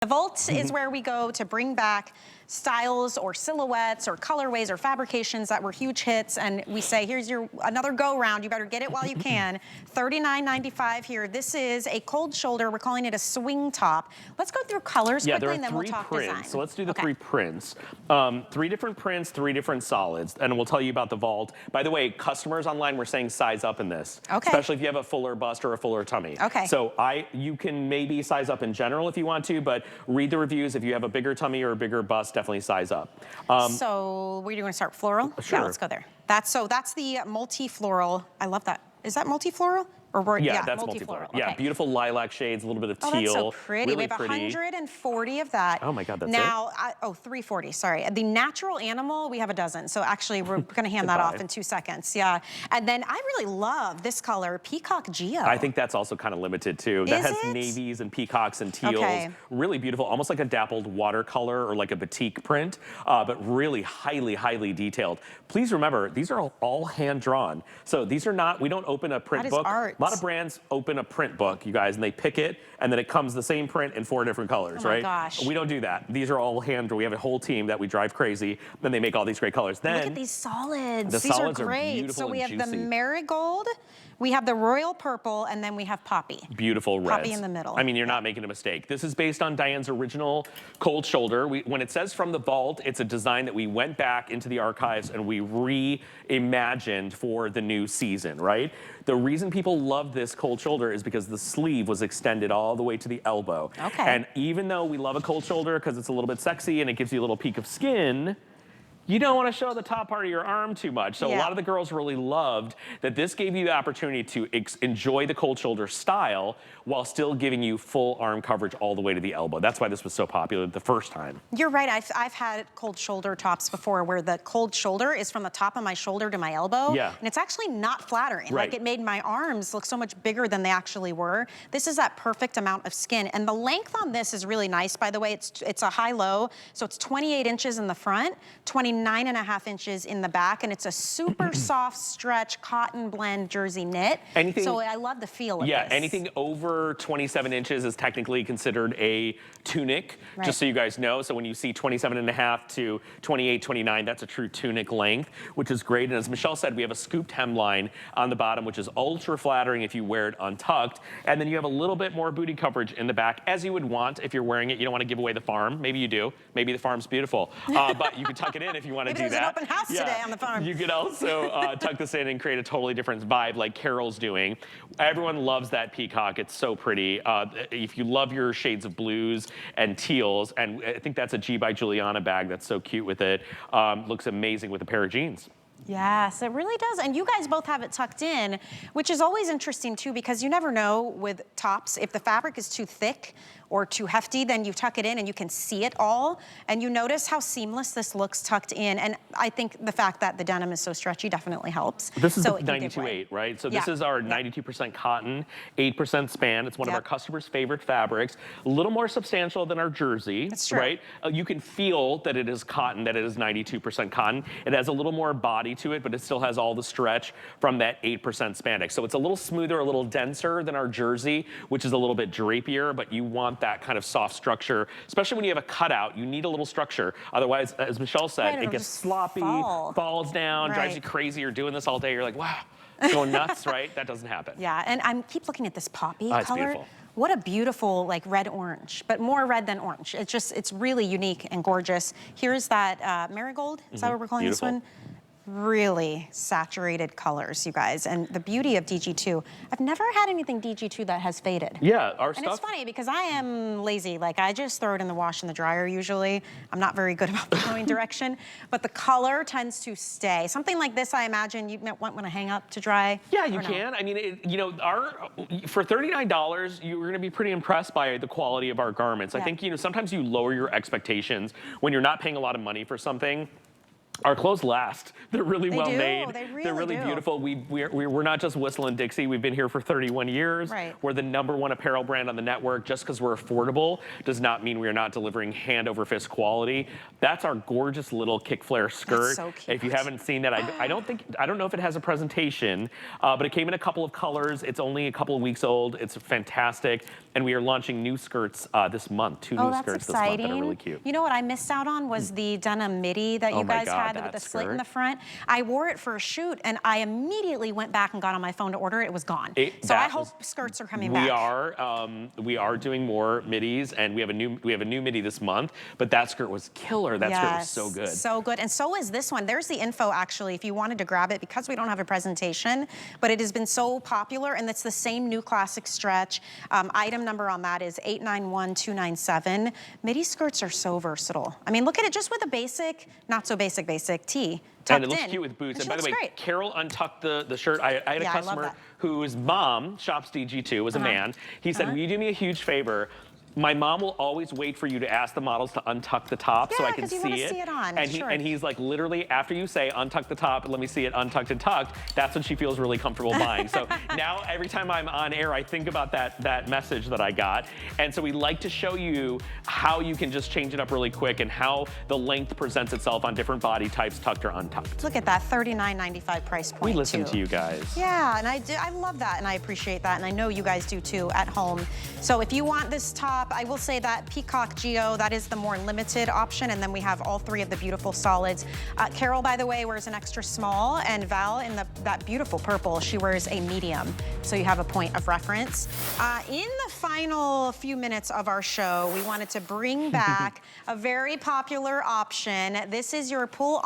The vault is where we go to bring back styles or silhouettes or colorways or fabrications that were huge hits, and we say, here's your another go round, you better get it while you can. $39.95 here. This is a cold shoulder. We're calling it a swing top. Let's go through colors quickly and then we'll talk design. So let's do the three prints. 3 different prints, 3 different solids, and we'll tell you about the vault. By the way, customers online were saying size up in this, especially if you have a fuller bust or a fuller tummy. So you can maybe size up in general if you want to, but read the reviews. If you have a bigger tummy or a bigger bust, definitely size up. So we're going to start floral? Sure. Yeah, let's go there. That's the multi-floral. I love that. Is that multi-floral? Yeah, that's multi-floral. Yeah, beautiful lilac shades, a little bit of teal. That's so pretty. Really we have 140 of that. Oh my God, that's now, 340, sorry. The natural animal, we have a dozen. So actually, we're going to hand that off in 2 seconds. Yeah. And then I really love this color, Peacock Geo. I think that's also kind of limited too. That has navies and peacocks and teals. Really beautiful, almost like a dappled watercolor or like a batik print, but really highly, highly detailed. Please remember, these are all hand drawn. So these are not, we don't open a print book. Art. A lot of brands open a print book, you guys, and they pick it, and then it comes the same print in 4 different colors, right? Gosh. We don't do that. These are all hand. We have a whole team that we drive crazy. Then they make all these great colors. Then look at these solids. These solids are great. Are beautiful. So we have juicy. the marigold, we have the royal purple, and then we have poppy. Beautiful reds. Poppy in the middle. I mean, you're not making a mistake. This is based on Diane's original cold shoulder. When it says from the vault, it's a design that we went back into the archives and we reimagined for the new season, right? The reason people love this cold shoulder is because the sleeve was extended all the way to the elbow. And even though we love a cold shoulder because it's a little bit sexy and it gives you a little peek of skin, you don't want to show the top part of your arm too much. So a lot of the girls really loved that this gave you the opportunity to enjoy the cold shoulder style while still giving you full arm coverage all the way to the elbow. That's why this was so popular the first time. You're right. I've had cold shoulder tops before where the cold shoulder is from the top of my shoulder to my elbow. And it's actually not flattering. Like it made my arms look so much bigger than they actually were. This is that perfect amount of skin. And the length on this is really nice, by the way. It's a high-low. So it's 28 inches in the front, 29.5 inches in the back, and it's a super soft stretch cotton blend jersey knit. So I love the feel of this. Anything over 27 inches is technically considered a tunic, just so you guys know. So when you see 27.5 to 28, 29, that's a true tunic length, which is great. And as Michelle said, we have a scooped hemline on the bottom, which is ultra flattering if you wear it untucked. And then you have a little bit more booty coverage in the back, as you would want if you're wearing it. You don't want to give away the farm. Maybe you do. Maybe the farm's beautiful. But you can tuck it in if you want to do that. There's an open house today on the farm. You could also tuck this in and create a totally different vibe like Carol's doing. Everyone loves that peacock. It's so pretty. If you love your shades of blues and teals, and I think that's a G by Juliana bag that's so cute with it. Looks amazing with a pair of jeans. Yes, it really does. And you guys both have it tucked in, which is always interesting too, because you never know with tops, if the fabric is too thick or too hefty, then you tuck it in and you can see it all. And you notice how seamless this looks tucked in. And I think the fact that the denim is so stretchy definitely helps. This is 92.8, right? So this is our 92% cotton, 8% span. It's one of our customers' favorite fabrics. A little more substantial than our jersey, That's true. right? You can feel that it is cotton, that it is 92% cotton. It has a little more body to it, but it still has all the stretch from that 8% spandex. So it's a little smoother, a little denser than our jersey, which is a little bit drapier, but you want that kind of soft structure, especially when you have a cutout. You need a little structure. Otherwise, as Michelle said, it gets sloppy, falls down, drives you crazy. You're doing this all day. You're like, wow, going nuts, right? That doesn't happen. Yeah, and I keep looking at this poppy color. Beautiful. What a beautiful, like, red-orange, but more red than orange. It's really unique and gorgeous. Here's that marigold. Is that what we're calling this one? Really saturated colors, you guys. And the beauty of DG2, I've never had anything DG2 that has faded. Yeah, our stuff. And it's funny because I am lazy. Like, I just throw it in the wash and the dryer usually. I'm not very good about throwing direction, but the color tends to stay. Something like this, I imagine you might want to hang up to dry. Yeah, you can. I mean, you know, for $39, you're going to be pretty impressed by the quality of our garments. I think, you know, sometimes you lower your expectations when you're not paying a lot of money for something. Our clothes last. They're really well made. They really They're really do. beautiful. We're not just Whistle and Dixie. We've been here for 31 years. Right. We're the #1 apparel brand on the network. Just because we're affordable does not mean we are not delivering hand over fist quality. That's our gorgeous little kick flare skirt. That's so cute. If you haven't seen that, I don't know if it has a presentation, but it came in a couple of colors. It's only a couple of weeks old. It's fantastic. And we are launching new skirts this month. Two new skirts this month that are really cute. You know what I missed out on was the denim midi that you guys had with the slit in the front. I wore it for a shoot and I immediately went back and got on my phone to order it. It was gone. So I hope skirts are coming back. We are doing more midis, and we have a new midi this month, but that skirt was killer. That skirt was so good. So good. And so is this one. There's the info actually if you wanted to grab it because we don't have a presentation, but it has been so popular and it's the same new classic stretch. Item number on that is 891297. Midi skirts are so versatile. I mean, look at it just with a basic, not so basic tee. And it looks cute with boots. And by the way, Carol untucked the shirt. I had a customer whose mom shops DG2, was a man. He said, will you do me a huge favor? My mom will always wait for you to ask the models to untuck the top so I can see it. See it on. And he's like, literally, after you say untuck the top, let me see it untucked and tucked, that's when she feels really comfortable buying. So now every time I'm on air, I think about that message that I got. And so we like to show you how you can just change it up really quick and how the length presents itself on different body types, tucked or untucked. Look at that, $39.95 price point. We listen to you guys. Yeah, and I love that and I appreciate that, and I know you guys do too at home. So if you want this top, I will say that Peacock Geo, that is the more limited option, and then we have all three of the beautiful solids. Carol, by the way, wears an extra small, and Val, in that beautiful purple, she wears a medium, so you have a point of reference. In the final few minutes of our show, we wanted to bring back a very popular option. This is your pull-on